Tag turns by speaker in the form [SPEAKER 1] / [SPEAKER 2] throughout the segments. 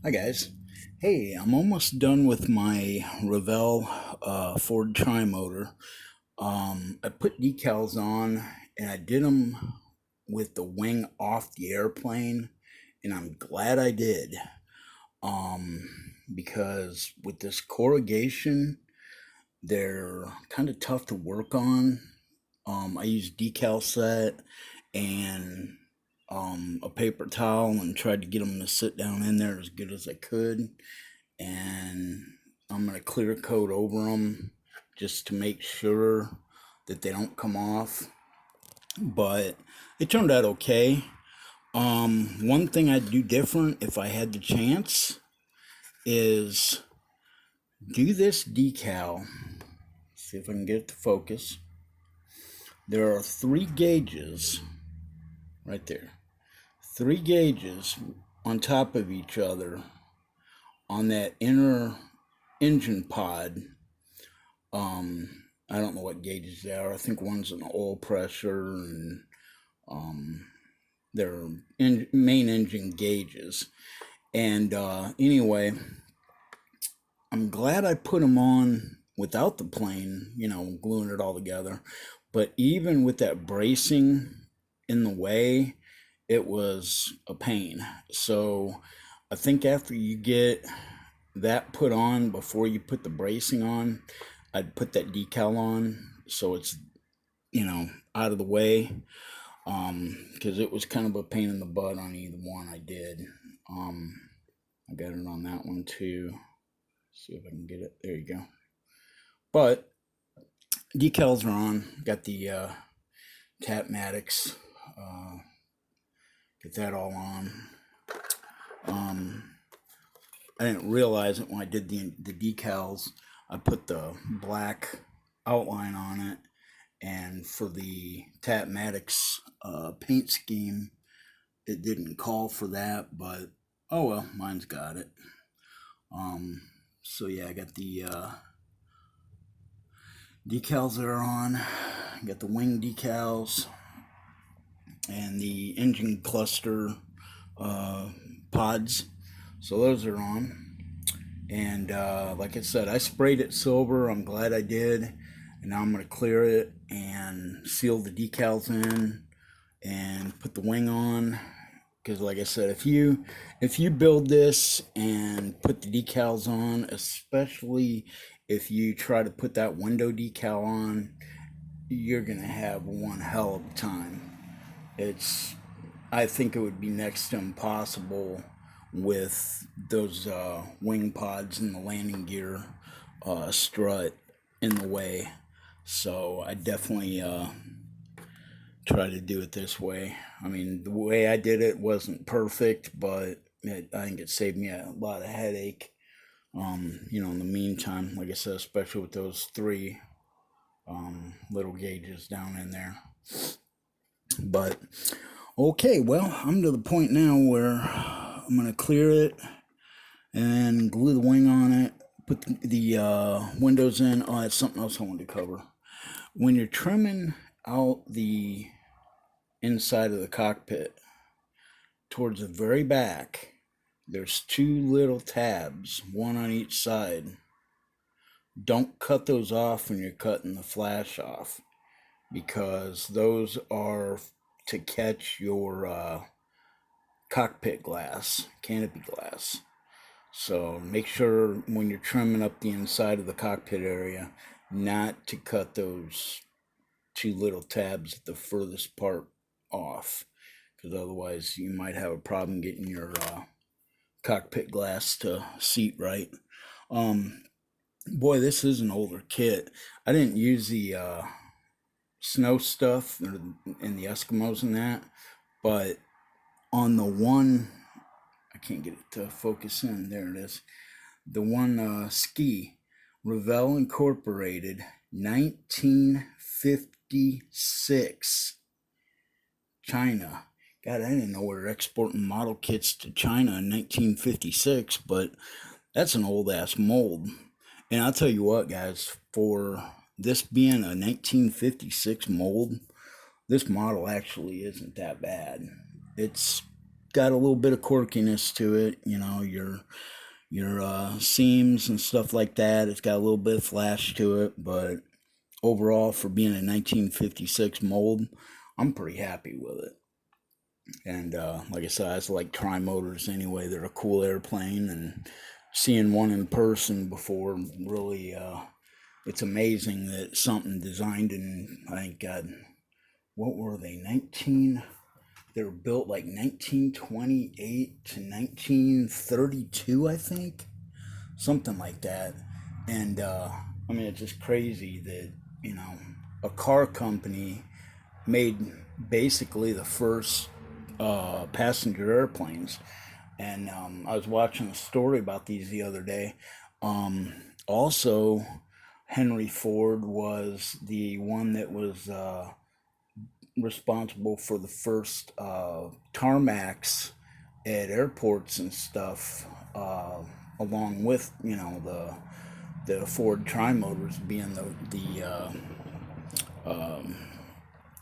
[SPEAKER 1] Hi guys. Hey, I'm almost done with my Revell Ford Tri-Motor. I put decals on and I did them with the wing off the airplane, and I'm glad I did. Um, because with this corrugation, they're kind of tough to work on. I used decal set and a paper towel and tried to get them to sit down in there as good as I could. And I'm going to clear coat over them just to make sure that they don't come off. But it turned out okay. One thing I'd do different if I had the chance is do this decal. See if I can get it to focus. There are three gauges right there. Three gauges on top of each other on that inner engine pod. I don't know what gauges they are. I think one's an oil pressure, and um, they're main engine gauges. And anyway, I'm glad I put them on without the plane, gluing it all together. But even with that bracing in the way, it was a pain. So I think after you get that put on before you put the bracing on, I'd put that decal on so it's, out of the way. Because it was kind of a pain in the butt on either one I did. Um, I got it on that one too. See if I can get it. There you go. But decals are on. Got the Tapmatics. Uh, get that all on. Um, I didn't realize it when I did the decals. I put the black outline on it, and for the Tapmatics paint scheme, it didn't call for that, but oh well, mine's got it. Um, so yeah, I got the decals that are on. Got the wing decals and the engine cluster uh, pods. So those are on. And like I said, I sprayed it silver. I'm glad I did. And now I'm going to clear it and seal the decals in and put the wing on. Because like I said, if you build this and put the decals on, especially if you try to put that window decal on, you're gonna have one hell of a time. It's I think it would be next to impossible with those wing pods and the landing gear strut in the way. So I definitely try to do it this way. I mean, the way I did it wasn't perfect, but I think it saved me a lot of headache. In the meantime, like I said, especially with those three little gauges down in there. But okay, well, I'm to the point now where I'm gonna clear it and glue the wing on it. Put the windows in. Oh, that's something else I wanted to cover. When you're trimming out the inside of the cockpit, towards the very back, there's two little tabs, one on each side. Don't cut those off when you're cutting the flash off, because those are to catch your cockpit glass, canopy glass. So make sure when you're trimming up the inside of the cockpit area not to cut those two little tabs at the furthest part off, because otherwise you might have a problem getting your cockpit glass to seat right. Um, Boy, this is an older kit. I didn't use the snow stuff and the Eskimos and that, but on the one, I can't get it to focus in. There it is. The one ski, Revell Incorporated, 1956, China. God, I didn't know we were exporting model kits to China in 1956, but that's an old ass mold. And I'll tell you what, guys, for this being a 1956 mold, this model actually isn't that bad. It's got a little bit of quirkiness to it. You know, your seams and stuff like that. It's got a little bit of flash to it, but overall, for being a 1956 mold, I'm pretty happy with it. And like I said, I just like tri-motors anyway. They're a cool airplane, and seeing one in person before really, it's amazing that something designed in, I think, God, what were they, 19? They were built like 1928 to 1932, I think, something like that. And I mean, it's just crazy that, you know, a car company made basically the first passenger airplanes. And I was watching a story about these the other day. Also, Henry Ford was the one that was responsible for the first tarmacs at airports and stuff, along with, you know, the Ford Trimotors being the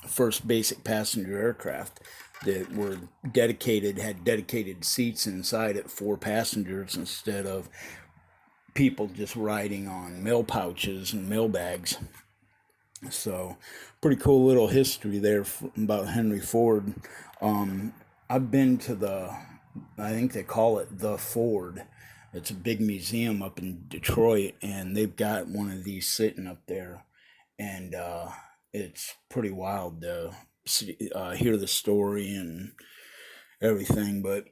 [SPEAKER 1] first basic passenger aircraft that were dedicated, had dedicated seats inside it for passengers instead of people just riding on mail pouches and mail bags. So, pretty cool little history there about Henry Ford. I've been to I think they call it the Ford. It's a big museum up in Detroit, and they've got one of these sitting up there. And it's pretty wild to hear the story and everything. But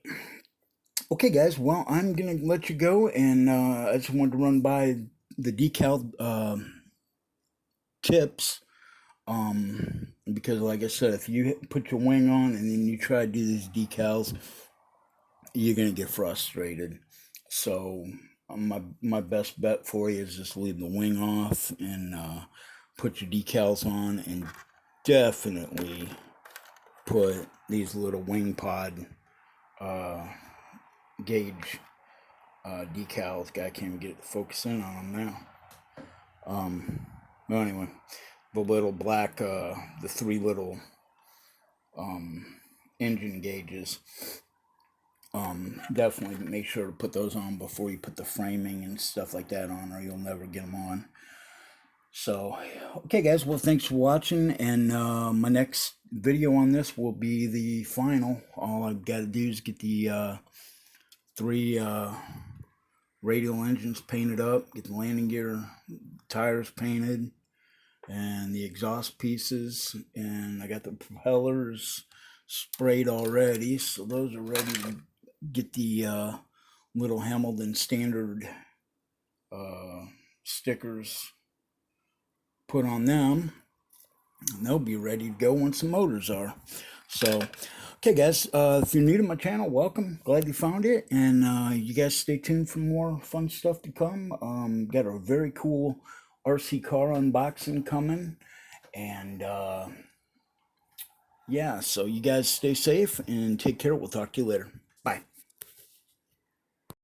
[SPEAKER 1] okay, guys, well, I'm gonna let you go, and I just wanted to run by the decal tips. Because like I said, if you put your wing on and then you try to do these decals, you're gonna get frustrated. So my best bet for you is just leave the wing off and put your decals on, and definitely put these little wing pod uh, gauge decals. Guy can't even get it to focus in on them now. Well, anyway, the little black, the three little engine gauges. Definitely make sure to put those on before you put the framing and stuff like that on, or you'll never get them on. So, okay, guys, well, thanks for watching, and my next video on this will be the final. All I've got to do is get the three radial engines painted up, get the landing gear tires painted, and the exhaust pieces, and I got the propellers sprayed already, so those are ready to get the little Hamilton standard stickers put on them, and they'll be ready to go once the motors are. So, okay, guys, if you're new to my channel, welcome. Glad you found it, and you guys stay tuned for more fun stuff to come. Got a very cool RC car unboxing coming, and yeah, so you guys stay safe and take care. We'll talk to you later. Bye.